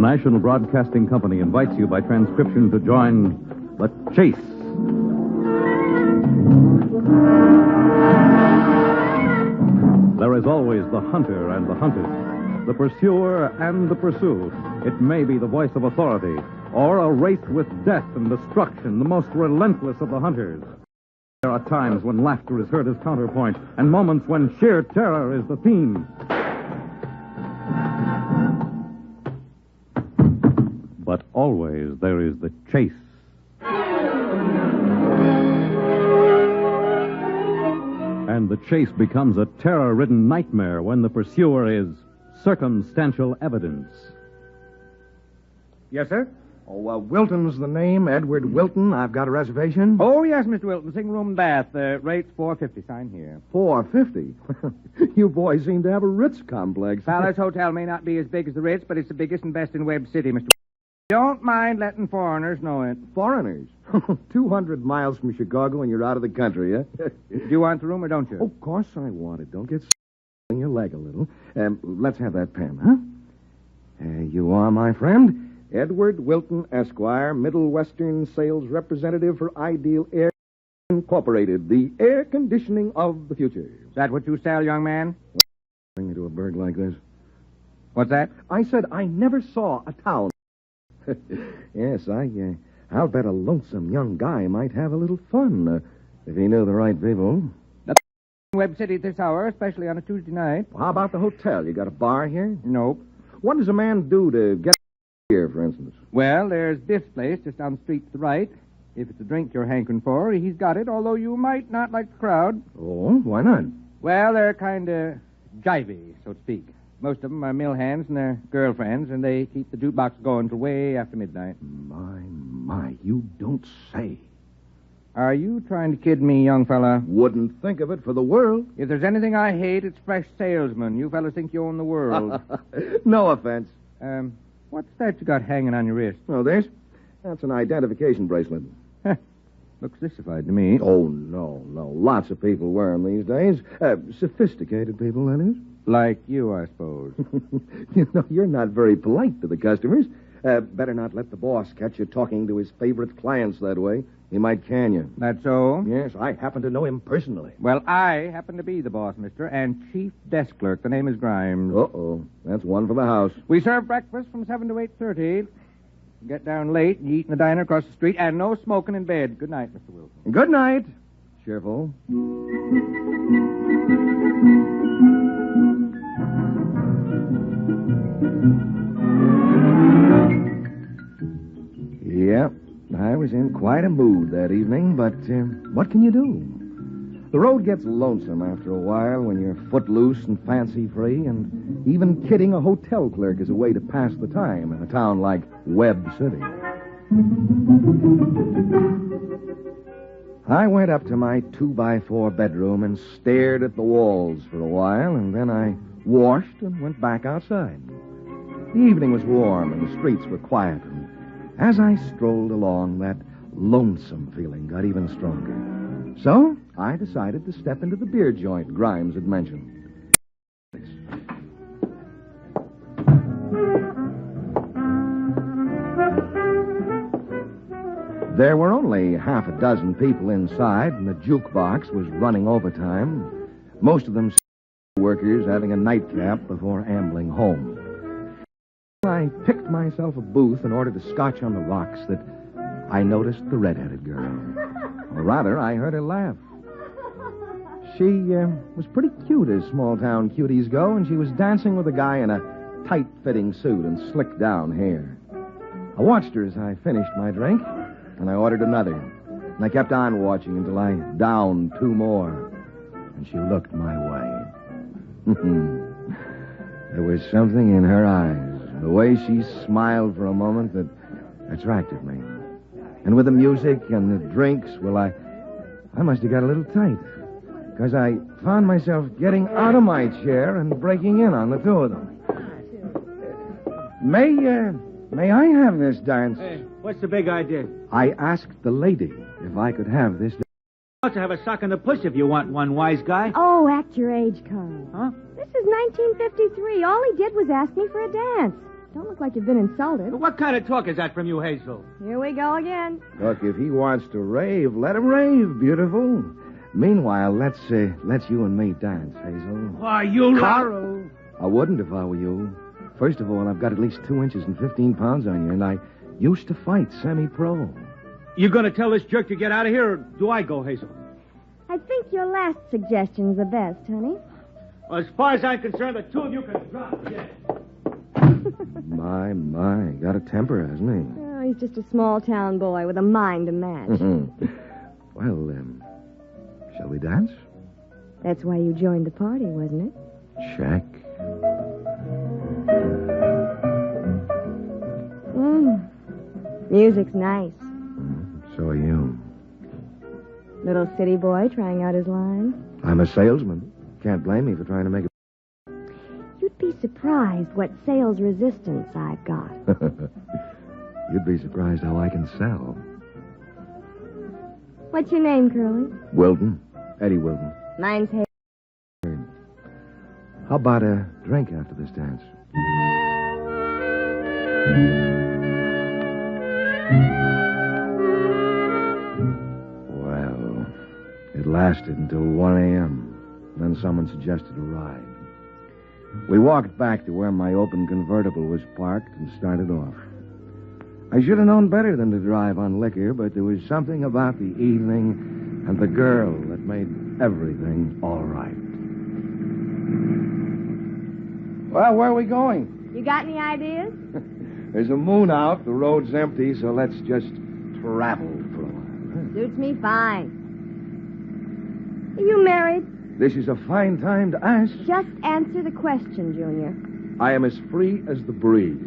National Broadcasting Company invites you by transcription to join The Chase. There is always the hunter and the hunted, the pursuer and the pursued. It may be the voice of authority, or a race with death and destruction, the most relentless of the hunters. There are times when laughter is heard as counterpoint, and moments when sheer terror is the theme. But always there is the chase. And the chase becomes a terror-ridden nightmare when the pursuer is circumstantial evidence. Yes, sir? Oh, Wilton's the name, Edward Wilton. I've got a reservation. Oh, yes, Mr. Wilton. Single room bath. Rate's $4.50. Sign here. $4.50? You boys seem to have a Ritz complex. Palace Hotel may not be as big as the Ritz, but it's the biggest and best in Webb City, Mr. Don't mind letting foreigners know it. Foreigners? 200 miles from Chicago and you're out of the country, huh? Do you want the room or don't you? Oh, of course I want it. Don't get in your leg a little. Let's have that pen, huh? You are, my friend, Edward Wilton, Esquire, Middle Western Sales Representative for Ideal Air Incorporated, the air conditioning of the future. Is that what you sell, young man? Bring me to a burg like this. What's that? I said I never saw a town. Yes, I'll bet a lonesome young guy might have a little fun if he knew the right people. Webb City at this hour, especially on a Tuesday night. Well, how about the hotel? You got a bar here? Nope. What does a man do to get here, for instance? Well, there's Biff's place just down the street to the right. If it's a drink you're hankering for, he's got it, although you might not like the crowd. Oh, why not? Well, they're kind of jivey, so to speak. Most of them are mill hands and their girlfriends, and they keep the jukebox going till way after midnight. My, you don't say. Are you trying to kid me, young fella? Wouldn't think of it for the world. If there's anything I hate, it's fresh salesmen. You fellas think you own the world. No offense. What's that you got hanging on your wrist? Oh, this? That's an identification bracelet. Looks sissified to me. Oh, no. Lots of people wear them these days. Sophisticated people, that is. Like you, I suppose. You know, you're not very polite to the customers. Better not let the boss catch you talking to his favorite clients that way. He might can you. That's so? Yes, I happen to know him personally. Well, I happen to be the boss, mister, and chief desk clerk. The name is Grimes. Uh-oh. That's one for the house. We serve breakfast from 7 to 8:30. Get down late and eat in the diner across the street, and no smoking in bed. Good night, Mr. Wilson. Good night. Cheerful. Yep, I was in quite a mood that evening, but what can you do? The road gets lonesome after a while when you're footloose and fancy-free, and even kidding a hotel clerk is a way to pass the time in a town like Webb City. I went up to my 2x4 bedroom and stared at the walls for a while, and then I washed and went back outside. The evening was warm and the streets were quiet, and as I strolled along, that lonesome feeling got even stronger. So I decided to step into the beer joint Grimes had mentioned. There were only half a dozen people inside, and the jukebox was running overtime. Most of them workers having a nightcap before ambling home. I picked myself a booth in order to scotch on the rocks that I noticed the red-headed girl. Or rather, I heard her laugh. She was pretty cute as small-town cuties go, and she was dancing with a guy in a tight-fitting suit and slicked-down hair. I watched her as I finished my drink, and I ordered another. And I kept on watching until I downed 2 more. And she looked my way. There was something in her eyes, the way she smiled for a moment, that attracted me. And with the music and the drinks, well, I must have got a little tight, because I found myself getting out of my chair and breaking in on the two of them. May I have this dance? Hey, what's the big idea? I asked the lady if I could have this dance. You ought to have a sock in the puss if you want one, wise guy. Oh, act your age, Carl. Huh? This is 1953. All he did was ask me for a dance. Don't look like you've been insulted. What kind of talk is that from you, Hazel? Here we go again. Look, if he wants to rave, let him rave, beautiful. Meanwhile, let's you and me dance, Hazel. Why, you... Carl! I wouldn't if I were you. First of all, I've got at least 2 inches and 15 pounds on you, and I used to fight semi-pro. You going to tell this jerk to get out of here, or do I go, Hazel? I think your last suggestion's the best, honey. Well, as far as I'm concerned, the two of you can drop dead. My, got a temper, hasn't he? Oh, he's just a small-town boy with a mind to match. Well, shall we dance? That's why you joined the party, wasn't it? Check. Music's nice. So are you. Little city boy trying out his line. I'm a salesman. Can't blame me for trying to make it. You'd be surprised what sales resistance I've got. You'd be surprised how I can sell. What's your name, Curly? Wilton. Eddie Wilton. Mine's Hay. How about a drink after this dance? Well, it lasted until 1 a.m. Then someone suggested a ride. We walked back to where my open convertible was parked and started off. I should have known better than to drive on liquor, but there was something about the evening and the girl that made everything all right. Well, where are we going? You got any ideas? There's a moon out, the road's empty, so let's just travel for a while. Suits me fine. Are you married? This is a fine time to ask. Just answer the question, Junior. I am as free as the breeze.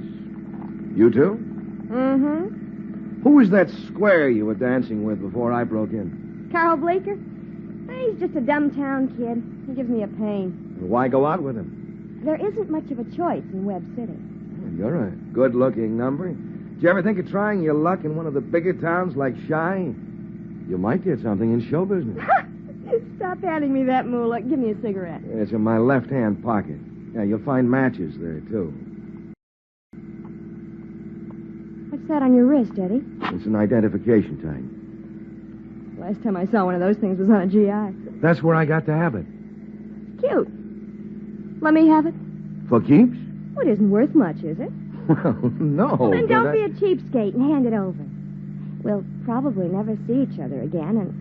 You too? Mm-hmm. Who was that square you were dancing with before I broke in? Carl Bleecker? He's just a dumb town kid. He gives me a pain. Why go out with him? There isn't much of a choice in Webb City. You're a good-looking number. Did you ever think of trying your luck in one of the bigger towns like Shy? You might get something in show business. Stop handing me that moolah. Give me a cigarette. It's in my left-hand pocket. Yeah, you'll find matches there, too. What's that on your wrist, Eddie? It's an identification tag. Last time I saw one of those things was on a GI. That's where I got to have it. Cute. Let me have it. For keeps? Well, it isn't worth much, is it? Well, no. Well, then but don't be a cheapskate and hand it over. We'll probably never see each other again, and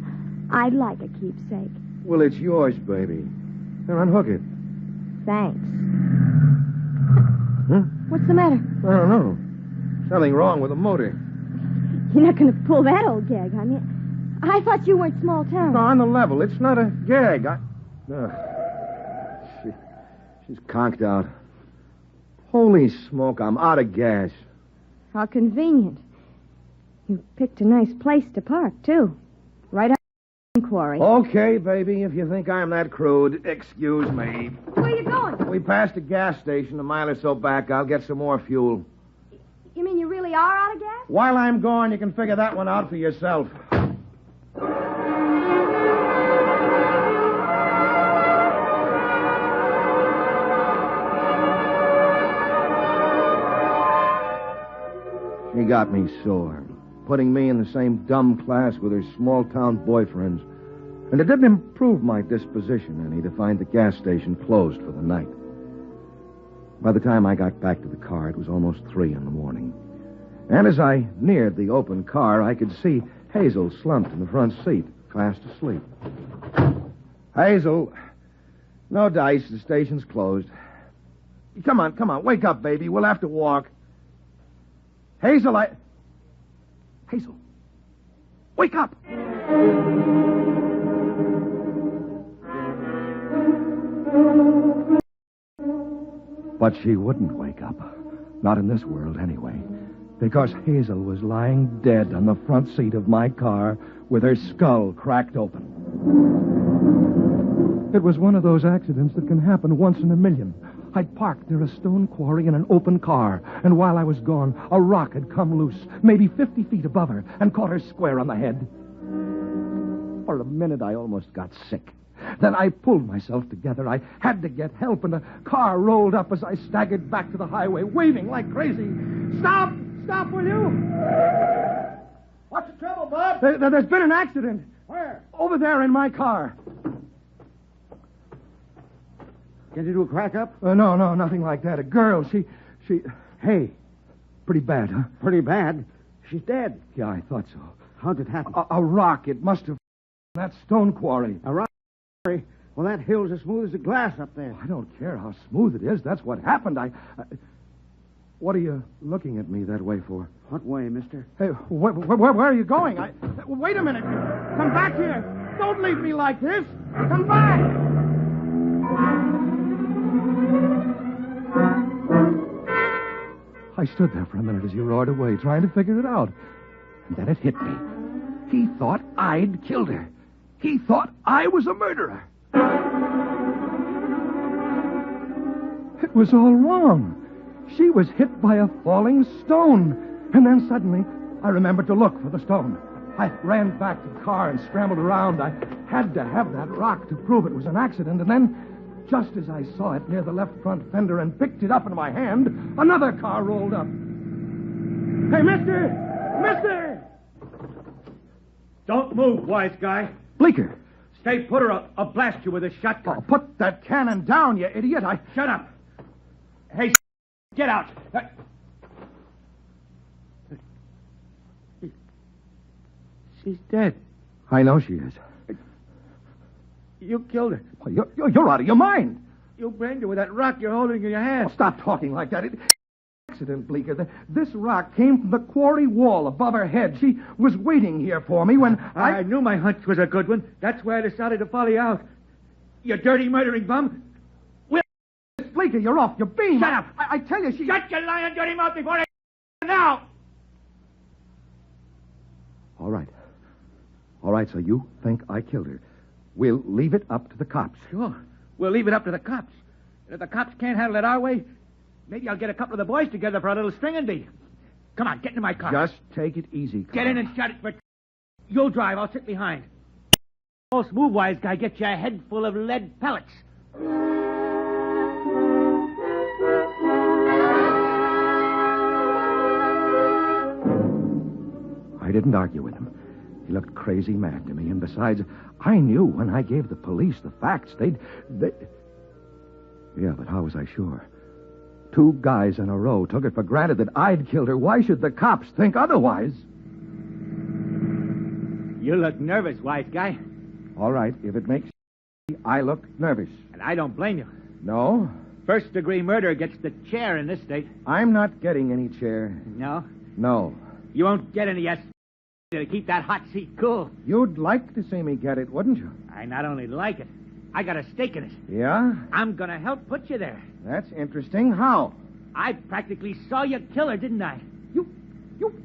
I'd like a keepsake. Well, it's yours, baby. Now, unhook it. Thanks. Huh? What's the matter? I don't know. Something wrong with the motor. You're not going to pull that old gag on me. I thought you weren't small town. No, on the level. It's not a gag. She's conked out. Holy smoke, I'm out of gas. How convenient. You picked a nice place to park, too. Right up the quarry. Okay, baby, if you think I'm that crude, excuse me. Where are you going? We passed a gas station a mile or so back. I'll get some more fuel. You mean you really are out of gas? While I'm gone, you can figure that one out for yourself. She got me sore, putting me in the same dumb class with her small-town boyfriends. And it didn't improve my disposition any to find the gas station closed for the night. By the time I got back to the car, it was almost 3 a.m. And as I neared the open car, I could see Hazel slumped in the front seat, fast asleep. Hazel, no dice. The station's closed. Come on. Wake up, baby. We'll have to walk. Hazel, Hazel, wake up! But she wouldn't wake up. Not in this world, anyway. Because Hazel was lying dead on the front seat of my car with her skull cracked open. It was one of those accidents that can happen once in a million. I'd parked near a stone quarry in an open car, and while I was gone, a rock had come loose, maybe 50 feet above her, and caught her square on the head. For a minute, I almost got sick. Then I pulled myself together. I had to get help, and the car rolled up as I staggered back to the highway, waving like crazy. Stop! Stop, will you? What's the trouble, Bob? There's been an accident. Where? Over there in my car. Get into a crack up? No, nothing like that. A girl, she... Hey, Pretty bad, huh? pretty bad. She's dead. Yeah, I thought so. How'd it happen? A rock. It must have... that stone quarry. A rock. Well, that hill's as smooth as a glass up there. I don't care how smooth it is. That's what happened. What are you looking at me that way for? What way, mister? Hey, where are you going? Wait a minute. Come back here. Don't leave me like this. Come back. I stood there for a minute as he roared away, trying to figure it out. And then it hit me. He thought I'd killed her. He thought I was a murderer. It was all wrong. She was hit by a falling stone. And then suddenly, I remembered to look for the stone. I ran back to the car and scrambled around. I had to have that rock to prove it was an accident. And then, just as I saw it near the left front fender and picked it up in my hand, another car rolled up. Hey, mister! Mister! Don't move, wise guy. Bleecker. Stay put or I'll blast you with a shotgun. Oh, put that cannon down, you idiot. Shut up. Hey, get out. She's dead. I know she is. You killed her. Well, you're out of your mind. You brained her with that rock you're holding in your hand. Oh, stop talking like that. Accident, Bleecker. This rock came from the quarry wall above her head. She was waiting here for me when I knew my hunch was a good one. That's why I decided to follow you out. You dirty murdering bum. Bleecker, you're off your beam. Shut up. I tell you, she... Shut your lying dirty mouth before I... Now! All right, so you think I killed her. We'll leave it up to the cops. Sure. We'll leave it up to the cops. And if the cops can't handle it our way, maybe I'll get a couple of the boys together for a little stringing bee. Come on, get into my car. Just take it easy, Carl. Get in and shut it for... You'll drive. I'll sit behind. All smooth wise guy, get you a head full of lead pellets. I didn't argue with him. He looked crazy mad to me, and besides, I knew when I gave the police the facts, they'd... Yeah, but how was I sure? 2 guys in a row took it for granted that I'd killed her. Why should the cops think otherwise? You look nervous, wise guy. All right, if it makes I look nervous. And I don't blame you. No? First-degree murder gets the chair in this state. I'm not getting any chair. No? No. You won't get any to keep that hot seat cool. You'd like to see me get it, wouldn't you? I not only like it, I got a stake in it. Yeah? I'm going to help put you there. That's interesting. How? I practically saw you kill her, didn't I? You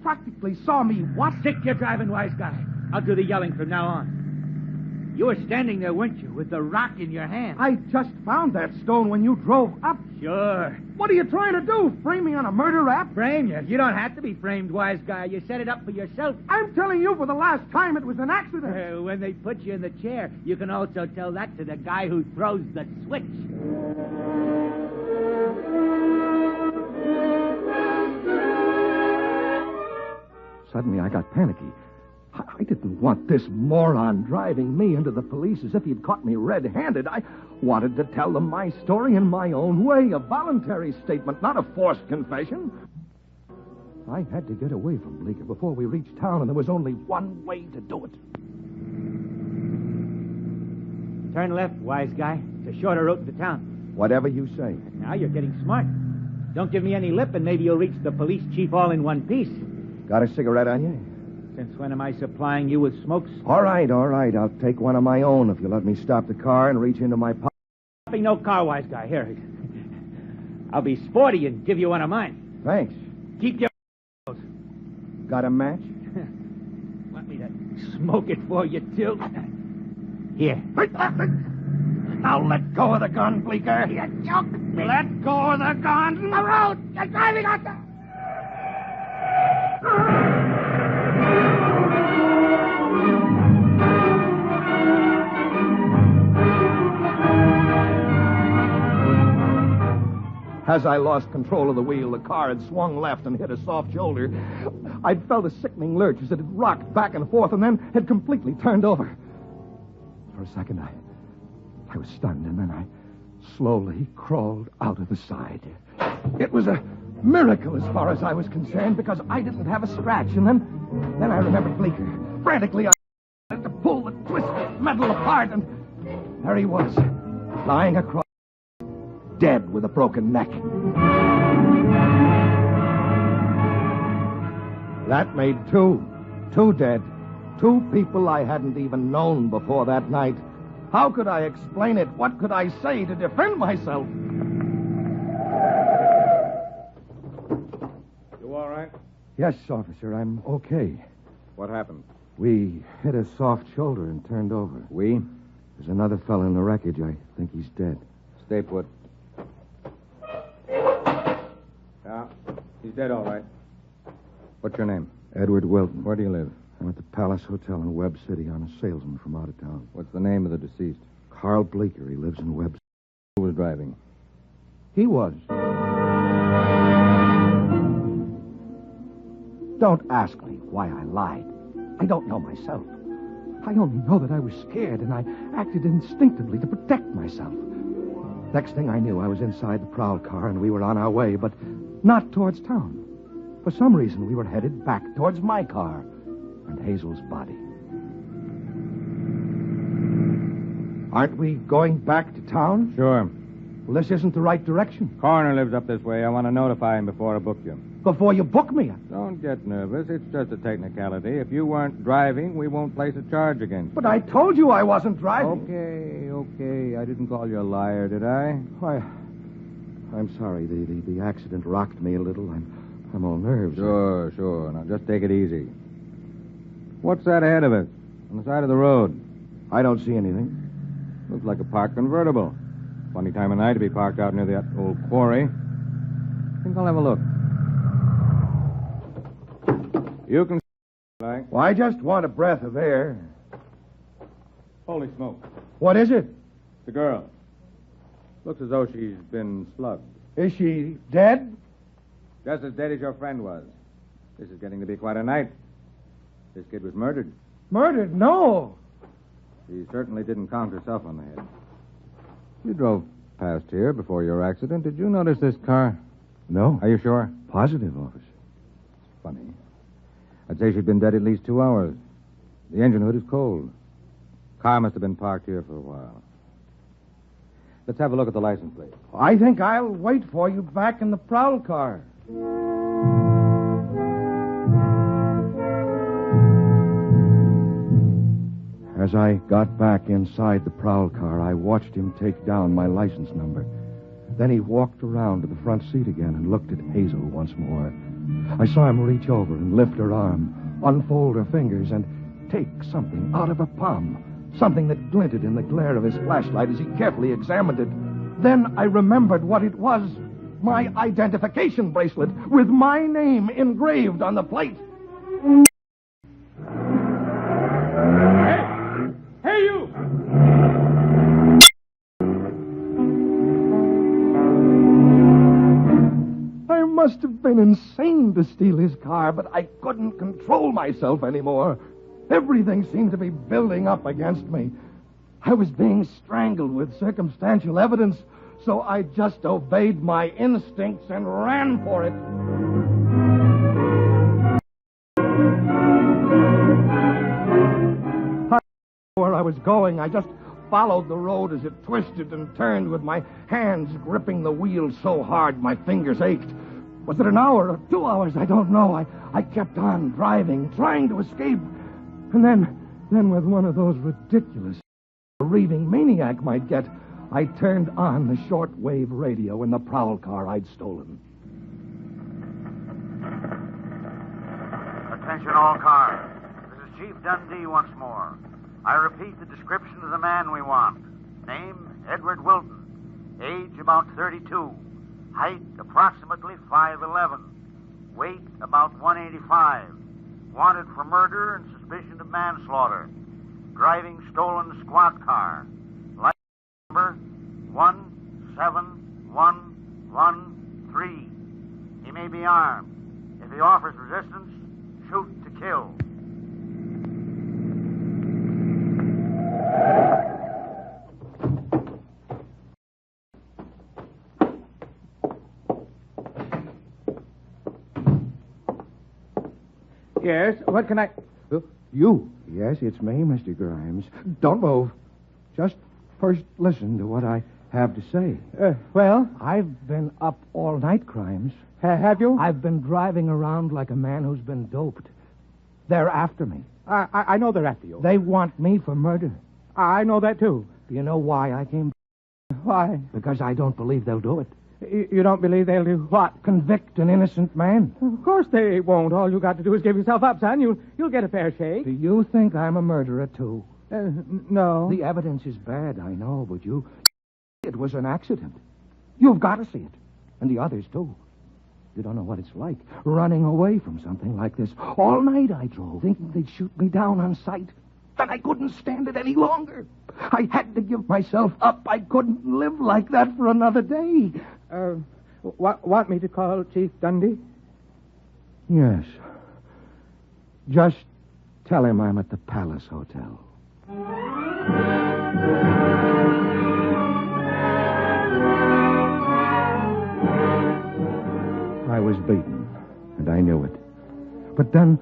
practically saw me what? Stick your driving, wise guy. I'll do the yelling from now on. You were standing there, weren't you, with the rock in your hand? I just found that stone when you drove up. Sure. What are you trying to do? Frame me on a murder rap? Frame you? You don't have to be framed, wise guy. You set it up for yourself. I'm telling you for the last time it was an accident. When they put you in the chair, you can also tell that to the guy who throws the switch. Suddenly I got panicky. I didn't want this moron driving me into the police as if he'd caught me red-handed. I wanted to tell them my story in my own way, a voluntary statement, not a forced confession. I had to get away from Bleecker before we reached town, and there was only one way to do it. Turn left, wise guy. It's a shorter route to town. Whatever you say. Now you're getting smart. Don't give me any lip, and maybe you'll reach the police chief all in one piece. Got a cigarette on you? Since when am I supplying you with smokes? All right. I'll take one of my own if you let me stop the car and reach into my pocket. No car, wise guy. Here. I'll be sporty and give you one of mine. Thanks. Keep your... Got a match? Want me to smoke it for you, too? Here. Now let go of the gun, Bleecker. You joke me. Let go of the gun. The road. You're driving out the... As I lost control of the wheel, the car had swung left and hit a soft shoulder. I'd felt a sickening lurch as it had rocked back and forth and then had completely turned over. For a second, I was stunned, and then I slowly crawled out of the side. It was a miracle as far as I was concerned, because I didn't have a scratch. And then I remembered Bleecker. Frantically, I had to pull the twisted metal apart, and there he was, lying across, dead with a broken neck. That made two dead. Two people I hadn't even known before that night. How could I explain it? What could I say to defend myself? You all right? Yes, officer, I'm okay. What happened? We hit a soft shoulder and turned over. We? There's another fellow in the wreckage. I think he's dead. Stay put. Yeah, he's dead, all right. What's your name? Edward Wilton. Where do you live? I'm at the Palace Hotel in Webb City on a salesman from out of town. What's the name of the deceased? Carl Bleecker. He lives in Webb City. Who was driving? He was. Don't ask me why I lied. I don't know myself. I only know that I was scared, and I acted instinctively to protect myself. Next thing I knew, I was inside the prowl car, and we were on our way, but not towards town. For some reason, we were headed back towards my car and Hazel's body. Aren't we going back to town? Sure. Well, this isn't the right direction. Coroner lives up this way. I want to notify him before I book you. Before you book me? Don't get nervous. It's just a technicality. If you weren't driving, we won't place a charge against you. But I told you I wasn't driving. Okay. I didn't call you a liar, did I? Why, I'm sorry. The accident rocked me a little. I'm all nerves. Sure. Now, just take it easy. What's that ahead of us? On the side of the road? I don't see anything. Looks like a parked convertible. Funny time of night to be parked out near that old quarry. Think I'll have a look. You can... Like. Well, I just want a breath of air. Holy smoke. What is it? The girl. Looks as though she's been slugged. Is she dead? Just as dead as your friend was. This is getting to be quite a night. This kid was murdered. Murdered? No. She certainly didn't conk herself on the head. You drove past here before your accident. Did you notice this car? No. Are you sure? Positive, officer. It's funny. I'd say she'd been dead at least 2 hours. The engine hood is cold. Car must have been parked here for a while. Let's have a look at the license plate. I think I'll wait for you back in the prowl car. As I got back inside the prowl car, I watched him take down my license number. Then he walked around to the front seat again and looked at Hazel once more. I saw him reach over and lift her arm, unfold her fingers, and take something out of her palm. Something that glinted in the glare of his flashlight as he carefully examined it. Then I remembered what it was. My identification bracelet with my name engraved on the plate. Hey, you! I must have been insane to steal his car, but I couldn't control myself anymore. Everything seemed to be building up against me. I was being strangled with circumstantial evidence, so I just obeyed my instincts and ran for it. I didn't know where I was going. I just followed the road as it twisted and turned with my hands gripping the wheel so hard my fingers ached. Was it an hour or 2 hours? I don't know. I kept on driving, trying to escape. And then with one of those ridiculous raving maniac might get, I turned on the shortwave radio in the prowl car I'd stolen. Attention all cars. This is Chief Dundee once more. I repeat the description of the man we want. Name, Edward Wilton. Age, about 32. Height, approximately 5'11". Weight, about 185. Wanted for murder and suspicion of manslaughter. Driving stolen squad car. License number 17111 be armed. If he offers resistance, shoot to kill. Yes, what can I... You? Yes, it's me, Mr. Grimes. Don't move. Just first listen to what I have to say. Well? I've been up all night, Grimes. Have you? I've been driving around like a man who's been doped. They're after me. I know they're after you. They want me for murder. I know that, too. Do you know why I came? Why? Because I don't believe they'll do it. You don't believe they'll do what? Convict an innocent man. Of course they won't. All you got to do is give yourself up, son. You'll get a fair shake. Do you think I'm a murderer, too? No. The evidence is bad, I know, but it was an accident. You've got to see it. And the others, too. You don't know what it's like, running away from something like this. All night I drove, thinking they'd shoot me down on sight. But I couldn't stand it any longer. I had to give myself up. I couldn't live like that for another day. Want me to call Chief Dundee? Yes. Just tell him I'm at the Palace Hotel. I was beaten, and I knew it. But then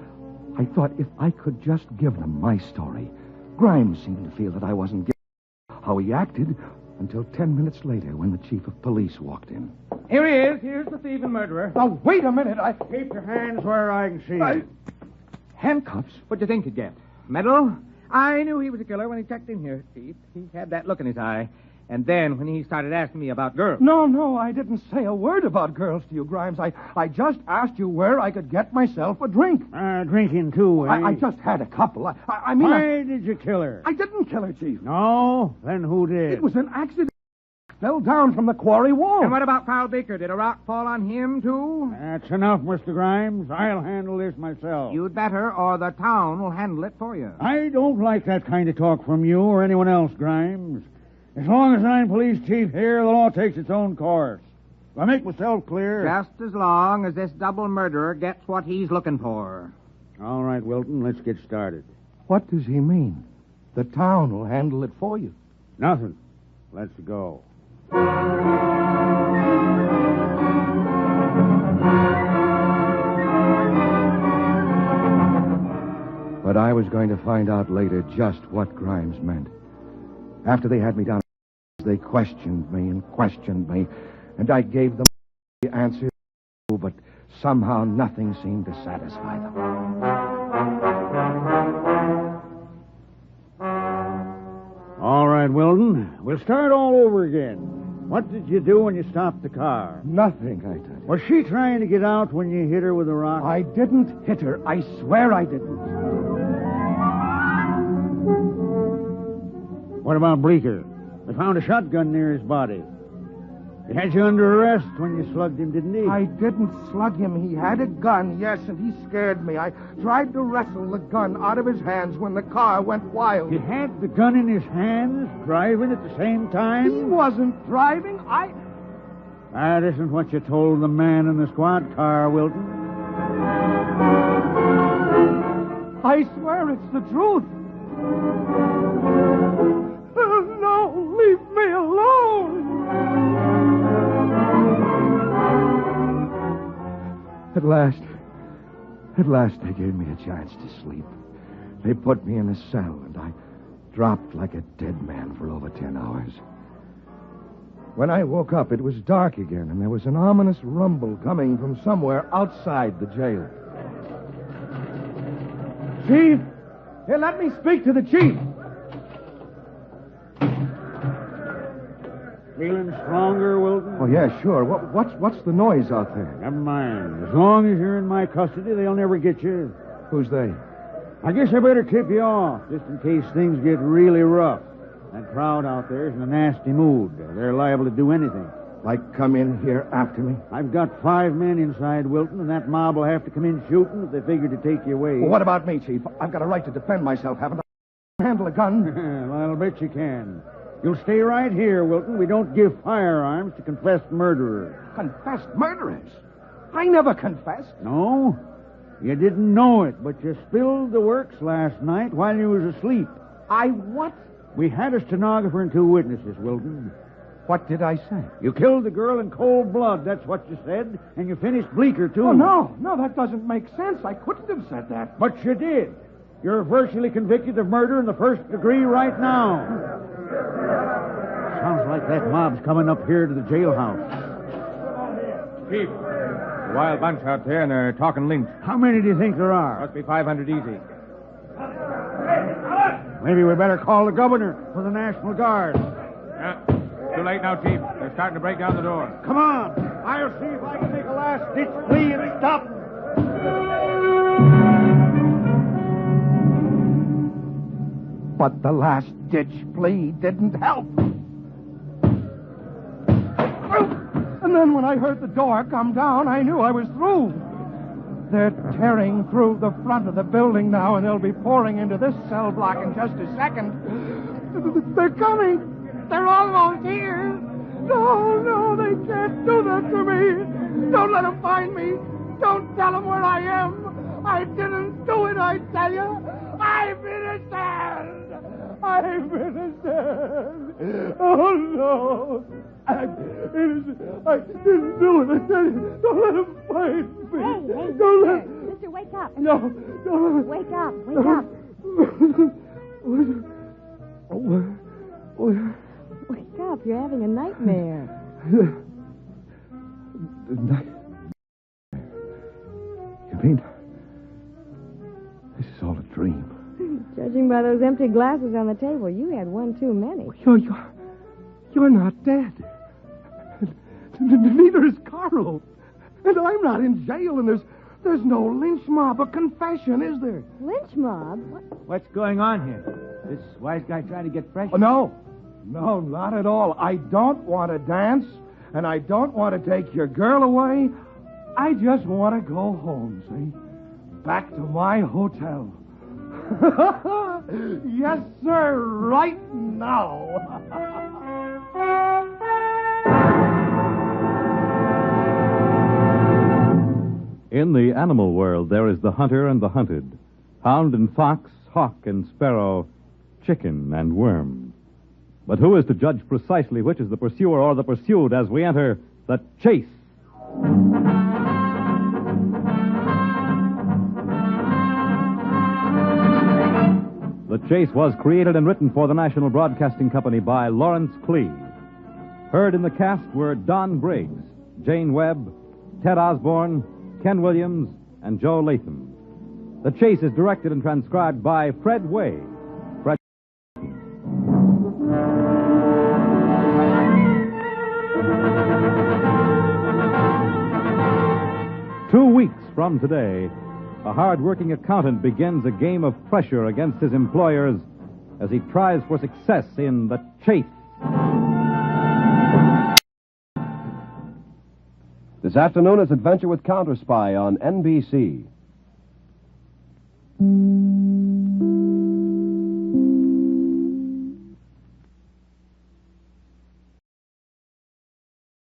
I thought if I could just give them my story. Grimes seemed to feel that I wasn't giving how he acted until 10 minutes later when the chief of police walked in. Here he is. Here's the thief and murderer. Now, wait a minute. Keep your hands where I can see. Handcuffs? What'd you think you'd get? Medal? I knew he was a killer when he checked in here, Chief. He had that look in his eye. And then when he started asking me about girls. No, I didn't say a word about girls to you, Grimes. I just asked you where I could get myself a drink. Drinking too, eh? I just had a couple. I mean... Why did you kill her? I didn't kill her, Chief. No? Then who did? It was an accident. Fell down from the quarry wall. And what about Carl Baker? Did a rock fall on him, too? That's enough, Mr. Grimes. I'll handle this myself. You'd better, or the town will handle it for you. I don't like that kind of talk from you or anyone else, Grimes. As long as I'm police chief here, the law takes its own course. If I make myself clear... Just as long as this double murderer gets what he's looking for. All right, Wilton, let's get started. What does he mean? The town will handle it for you. Nothing. Let's go. But I was going to find out later just what Grimes meant. After they had me down, they questioned me, and I gave them the answer, but somehow nothing seemed to satisfy them. All right, Wilton. We'll start all over again. What did you do when you stopped the car? Nothing, I tell you. Was she trying to get out when you hit her with a rock? I didn't hit her. I swear I didn't. What about Bleeker? They found a shotgun near his body. He had you under arrest when you slugged him, didn't he? I didn't slug him. He had a gun, yes, and he scared me. I tried to wrestle the gun out of his hands when the car went wild. He had the gun in his hands, driving at the same time? He wasn't driving. That isn't what you told the man in the squad car, Wilton. I swear it's the truth. No, leave me alone. At last they gave me a chance to sleep. They put me in a cell, and I dropped like a dead man for over 10 hours. When I woke up, it was dark again, and there was an ominous rumble coming from somewhere outside the jail. Chief, here, let me speak to the chief. Feeling stronger, Wilton? Oh, yeah, sure. What's the noise out there? Never mind. As long as you're in my custody, they'll never get you. Who's they? I guess I better tip you off, just in case things get really rough. That crowd out there is in a nasty mood. They're liable to do anything. Like come in here after me? I've got 5 men inside, Wilton, and that mob will have to come in shooting if they figure to take you away. Well, what about me, Chief? I've got a right to defend myself, haven't I? Handle a gun. Well, I'll bet you can. You'll stay right here, Wilton. We don't give firearms to confessed murderers. Confessed murderers? I never confessed. No? You didn't know it, but you spilled the works last night while you was asleep. I what? We had a stenographer and 2 witnesses, Wilton. What did I say? You killed the girl in cold blood, that's what you said, and you finished Bleecker, too. Oh, no, that doesn't make sense. I couldn't have said that. But you did. You're virtually convicted of murder in the 1st degree right now. Sounds like that mob's coming up here to the jailhouse. Chief, a wild bunch out there, and they're talking lynch. How many do you think there are? Must be 500 easy. Maybe we better call the governor for the National Guard. Too late now, Chief. They're starting to break down the door. Come on. I'll see if I can make a last-ditch plea and stop them. But the last-ditch plea didn't help. And then when I heard the door come down, I knew I was through. They're tearing through the front of the building now, and they'll be pouring into this cell block in just a second. They're coming. They're almost here. No, they can't do that to me. Don't let them find me. Don't tell them where I am. I didn't do it, I tell you. I'm innocent. Oh, no. I'm innocent. I didn't do it, I tell you. Don't let them find me. Hey, don't let... Mister, wake up. No, don't... Wake up. Wake up. You're having a nightmare. You mean this is all a dream? Judging by those empty glasses on the table, you had one too many. You're not dead. Neither is Carl. And I'm not in jail, and there's no lynch mob or confession, is there? Lynch mob? What's going on here? This wise guy trying to get fresh? Oh, no, not at all. I don't want to dance, and I don't want to take your girl away. I just want to go home, see? Back to my hotel. Yes, sir, right now. In the animal world, there is the hunter and the hunted, hound and fox, hawk and sparrow, chicken and worm. But who is to judge precisely which is the pursuer or the pursued as we enter the chase? The Chase was created and written for the National Broadcasting Company by Lawrence Klee. Heard in the cast were Don Briggs, Jane Webb, Ted Osborne, Ken Williams, and Joe Latham. The Chase is directed and transcribed by Fred Weihe. 2 weeks from today, a hard-working accountant begins a game of pressure against his employers as he tries for success in the chase. This afternoon is Adventure with Counter Spy on NBC.